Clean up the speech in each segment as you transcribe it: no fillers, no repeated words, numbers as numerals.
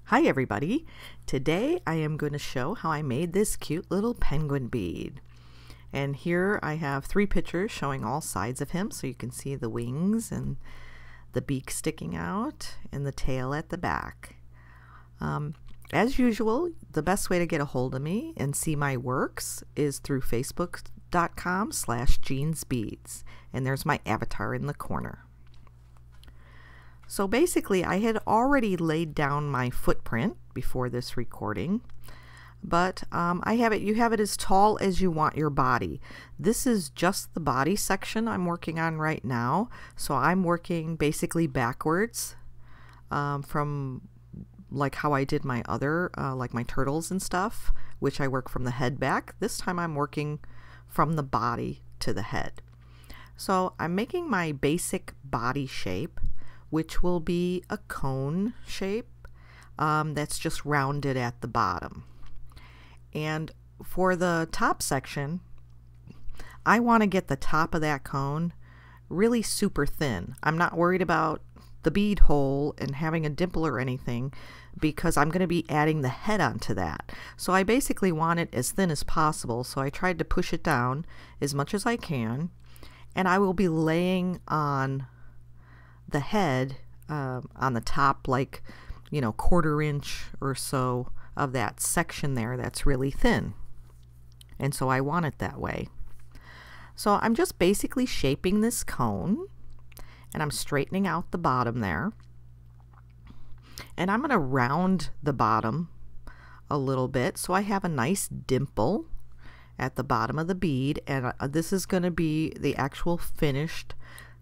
Hi everybody! Today I am going to show how I made this cute little penguin bead. And here I have 3 pictures showing all sides of him, so you can see the wings and the beak sticking out and the tail at the back. As usual, the best way to get a hold of me and see my works is through facebook.com/jeansbeads, and there's my avatar in the corner. So basically I had already laid down my footprint before this recording, but you have it as tall as you want your body. This is just the body section I'm working on right now, so I'm working basically backwards from like how I did my other like my turtles and stuff, which I work from the head back. This time I'm working from the body to the head. So I'm making my basic body shape, which will be a cone shape that's just rounded at the bottom. And for the top section, I want to get the top of that cone really super thin. I'm not worried about the bead hole and having a dimple or anything, because I'm going to be adding the head onto that. So I basically want it as thin as possible, so I tried to push it down as much as I can, and I will be laying on the head on the top, like, you know, 1/4 inch or so of that section there that's really thin, and so I want it that way. So I'm just basically shaping this cone, and I'm straightening out the bottom there, and I'm going to round the bottom a little bit so I have a nice dimple at the bottom of the bead, and this is going to be the actual finished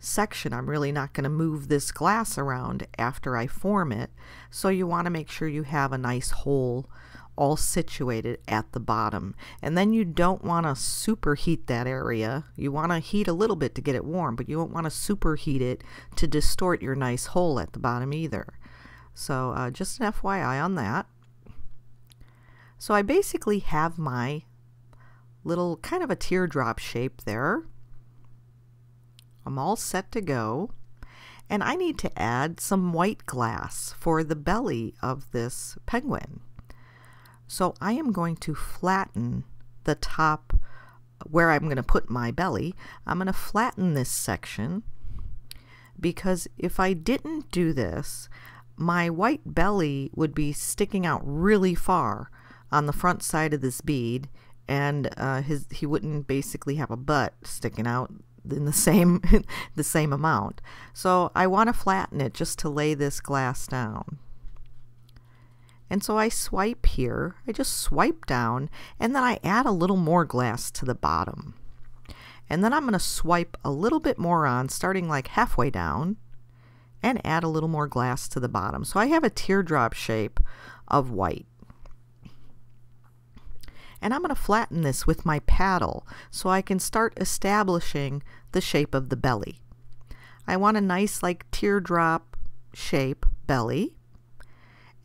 section. I'm really not going to move this glass around after I form it, so you want to make sure you have a nice hole all situated at the bottom. And then you don't want to superheat that area. You want to heat a little bit to get it warm, but you don't want to superheat it to distort your nice hole at the bottom either. So just an FYI on that. So I basically have my little kind of a teardrop shape there. I'm all set to go, and I need to add some white glass for the belly of this penguin. So I am going to flatten the top where I'm going to put my belly. I'm going to flatten this section, because if I didn't do this, my white belly would be sticking out really far on the front side of this bead, and he wouldn't basically have a butt sticking out in the same amount. So I want to flatten it just to lay this glass down. And so I swipe here, I just swipe down, and then I add a little more glass to the bottom. And then I'm going to swipe a little bit more on, starting like halfway down, and add a little more glass to the bottom. So I have a teardrop shape of white. And I'm going to flatten this with my paddle so I can start establishing the shape of the belly. I want a nice like teardrop shape belly.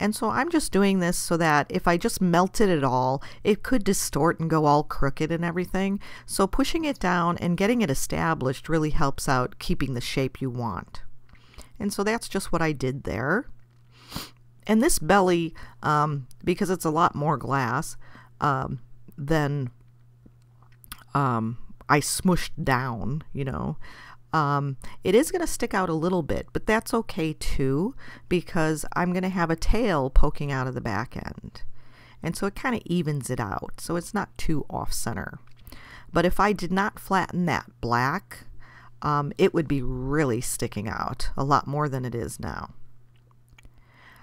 And so I'm just doing this so that if I just melted it all, it could distort and go all crooked and everything. So pushing it down and getting it established really helps out keeping the shape you want. And so that's just what I did there. And this belly, because it's a lot more glass, then I smushed down, you know. It is going to stick out a little bit, but that's okay too, because I'm going to have a tail poking out of the back end. And so it kind of evens it out, so it's not too off center. But if I did not flatten that black, it would be really sticking out a lot more than it is now.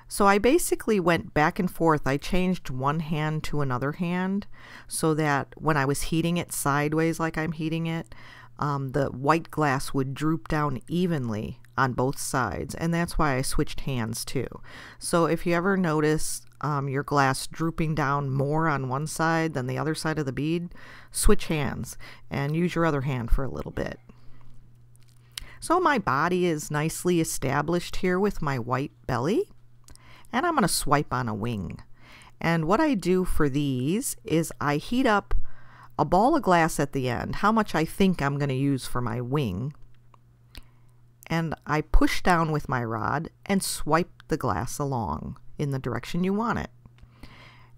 So I basically went back and forth. I changed one hand to another hand so that when I was heating it sideways like I'm heating it, the white glass would droop down evenly on both sides, and that's why I switched hands too. So if you ever notice your glass drooping down more on one side than the other side of the bead, switch hands and use your other hand for a little bit. So my body is nicely established here with my white belly. And I'm going to swipe on a wing. And what I do for these is I heat up a ball of glass at the end, how much I think I'm going to use for my wing, and I push down with my rod and swipe the glass along in the direction you want it.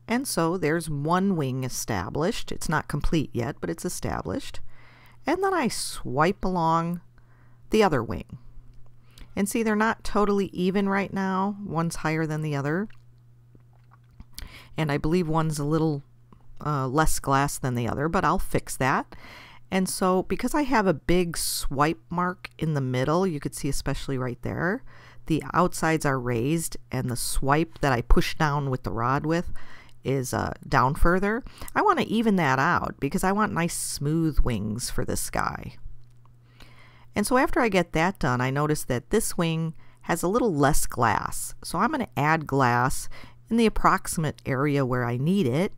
And so there's one wing established. It's not complete yet, but it's established. And then I swipe along the other wing. And see, they're not totally even right now. One's higher than the other. And I believe one's a little less glass than the other, but I'll fix that. And so because I have a big swipe mark in the middle, you could see especially right there, the outsides are raised and the swipe that I push down with the rod with is down further. I want to even that out because I want nice smooth wings for this guy. And so after I get that done, I notice that this wing has a little less glass. So I'm going to add glass in the approximate area where I need it.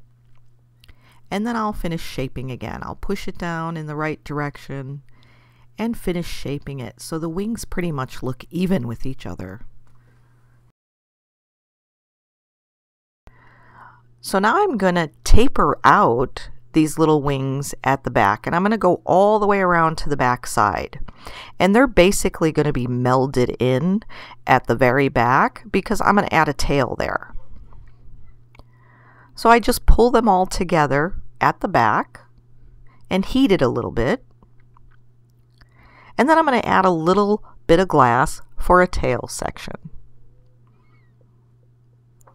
And then I'll finish shaping again. I'll push it down in the right direction and finish shaping it so the wings pretty much look even with each other. So now I'm going to taper out these little wings at the back, and I'm going to go all the way around to the back side. And they're basically going to be melded in at the very back because I'm going to add a tail there. So I just pull them all together at the back and heat it a little bit. And then I'm going to add a little bit of glass for a tail section.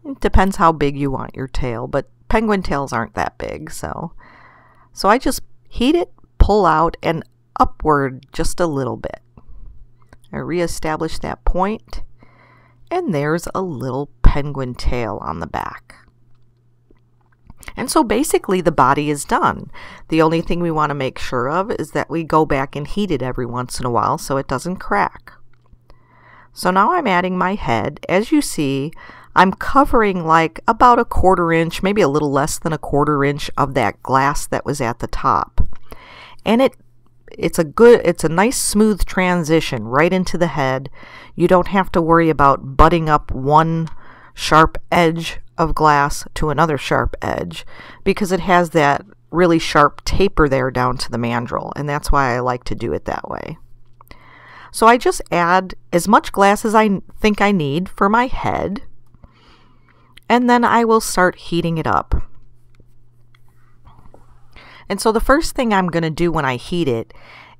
It depends how big you want your tail, but penguin tails aren't that big, so I just heat it, pull out, and upward just a little bit. I reestablish that point, and there's a little penguin tail on the back. And so basically the body is done. The only thing we want to make sure of is that we go back and heat it every once in a while so it doesn't crack. So now I'm adding my head. As you see, I'm covering like about a 1/4 inch, maybe a little less than a 1/4 inch of that glass that was at the top. And it's a nice smooth transition right into the head. You don't have to worry about butting up one sharp edge of glass to another sharp edge because it has that really sharp taper there down to the mandrel, and that's why I like to do it that way. So I just add as much glass as I think I need for my head, and then I will start heating it up. And so the first thing I'm going to do when I heat it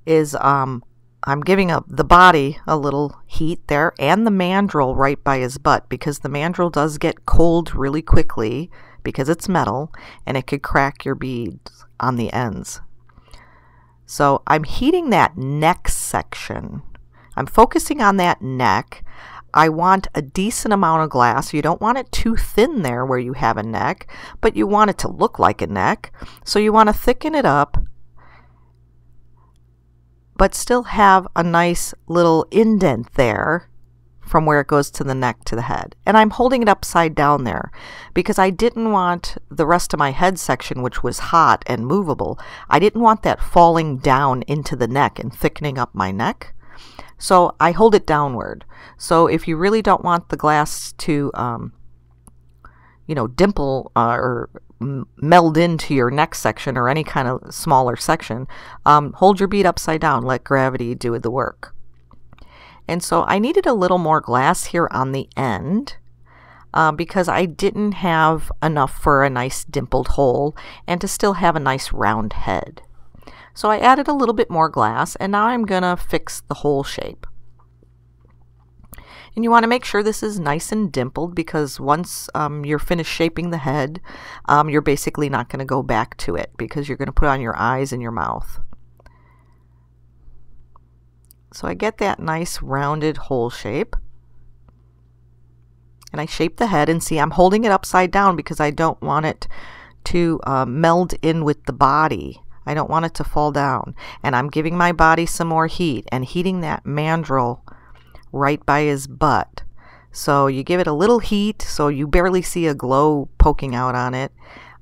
is I'm giving the body a little heat there and the mandrel right by his butt because the mandrel does get cold really quickly because it's metal and it could crack your beads on the ends. So I'm heating that neck section. I'm focusing on that neck. I want a decent amount of glass. You don't want it too thin there where you have a neck, but you want it to look like a neck. So you want to thicken it up, but still have a nice little indent there from where it goes to the neck to the head. And I'm holding it upside down there because I didn't want the rest of my head section, which was hot and movable, I didn't want that falling down into the neck and thickening up my neck. So I hold it downward. So if you really don't want the glass to, dimple or meld into your neck section or any kind of smaller section, hold your bead upside down. Let gravity do the work. And so I needed a little more glass here on the end because I didn't have enough for a nice dimpled hole and to still have a nice round head. So I added a little bit more glass, and now I'm going to fix the hole shape. And you want to make sure this is nice and dimpled because once you're finished shaping the head, you're basically not going to go back to it because you're going to put on your eyes and your mouth. So I get that nice rounded hole shape. And I shape the head, and see I'm holding it upside down because I don't want it to meld in with the body. I don't want it to fall down. And I'm giving my body some more heat and heating that mandrel right by his butt. So you give it a little heat so you barely see a glow poking out on it.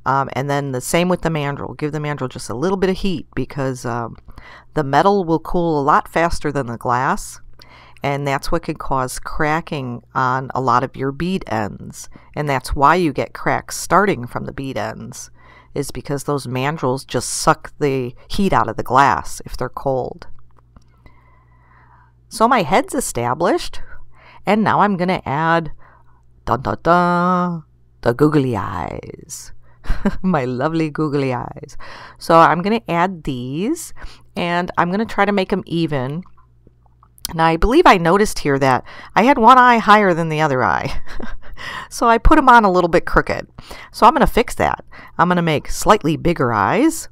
And then the same with the mandrel. Give the mandrel just a little bit of heat because the metal will cool a lot faster than the glass. And that's what could cause cracking on a lot of your bead ends. And that's why you get cracks starting from the bead ends, is because those mandrels just suck the heat out of the glass if they're cold. So my head's established, and now I'm going to add Dun dun dun! The googly eyes. My lovely googly eyes. So I'm going to add these, and I'm going to try to make them even. Now I believe I noticed here that I had one eye higher than the other eye. So I put them on a little bit crooked. So I'm going to fix that. I'm going to make slightly bigger eyes.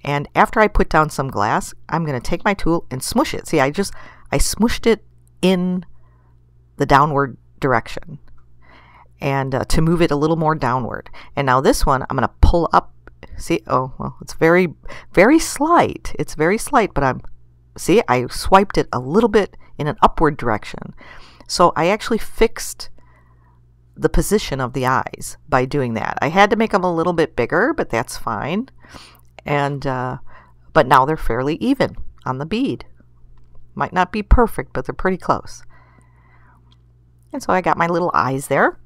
And after I put down some glass, I'm going to take my tool and smush it. See, I smushed it in the downward direction, and to move it a little more downward. And now this one, I'm going to pull up. See, oh, well, it's very, very slight. It's very slight, but see, I swiped it a little bit in an upward direction. So I actually fixed the position of the eyes by doing that. I had to make them a little bit bigger, but that's fine. And but now they're fairly even on the bead. Might not be perfect, but they're pretty close. And so I got my little eyes there.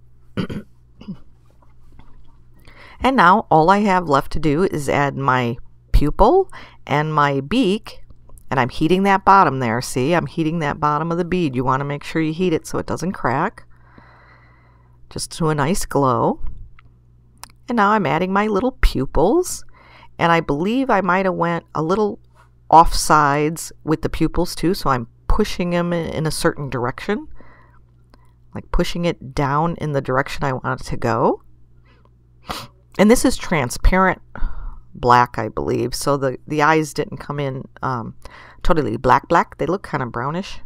And now all I have left to do is add my pupil and my beak. And I'm heating that bottom there. See, I'm heating that bottom of the bead. You want to make sure you heat it so it doesn't crack. Just to a nice glow. And now I'm adding my little pupils. And I believe I might have went a little off sides with the pupils too. So I'm pushing them in a certain direction. Like pushing it down in the direction I want it to go. And this is transparent black, I believe. So the eyes didn't come in totally black. They look kind of brownish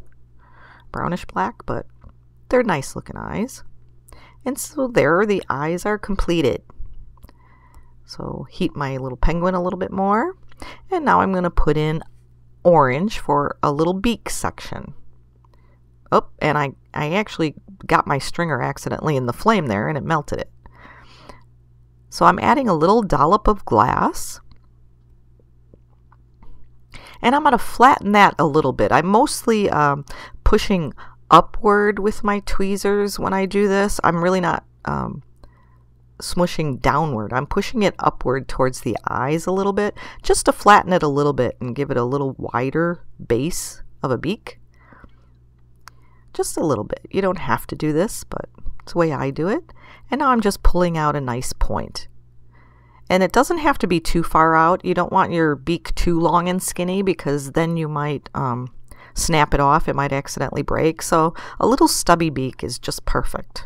black, but they're nice looking eyes. And so there, the eyes are completed. So heat my little penguin a little bit more. And now I'm going to put in orange for a little beak section. Oh, and I actually got my stringer accidentally in the flame there, and it melted it. So I'm adding a little dollop of glass. And I'm going to flatten that a little bit. I'm mostly pushing upward with my tweezers when I do this. I'm really not smushing downward. I'm pushing it upward towards the eyes a little bit, just to flatten it a little bit and give it a little wider base of a beak. Just a little bit. You don't have to do this, but it's the way I do it. And now I'm just pulling out a nice point. And it doesn't have to be too far out. You don't want your beak too long and skinny, because then you might snap it off. It might accidentally break. So a little stubby beak is just perfect.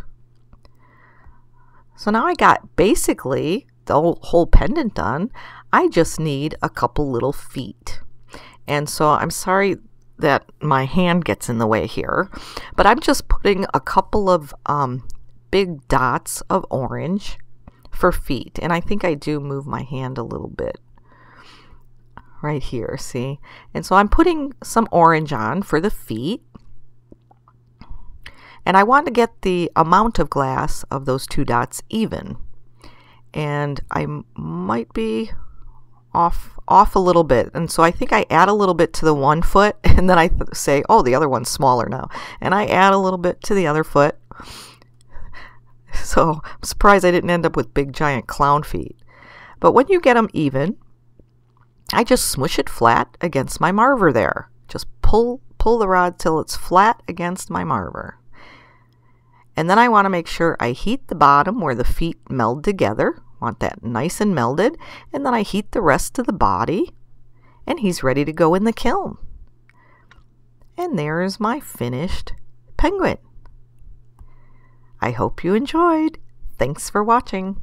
So now I got basically the whole pendant done. I just need a couple little feet. And so I'm sorry that my hand gets in the way here, but I'm just putting a couple of big dots of orange for feet. And I think I do move my hand a little bit right here, see? And so I'm putting some orange on for the feet. And I want to get the amount of glass of those two dots even. And I might be off a little bit. And so I think I add a little bit to the one foot, and then I say, oh, the other one's smaller now. And I add a little bit to the other foot. So I'm surprised I didn't end up with big giant clown feet. But when you get them even, I just smush it flat against my marver there. Just pull the rod till it's flat against my marver. And then I want to make sure I heat the bottom where the feet meld together. Want that nice and melded. And then I heat the rest of the body, and he's ready to go in the kiln. And there's my finished penguin. I hope you enjoyed. Thanks for watching.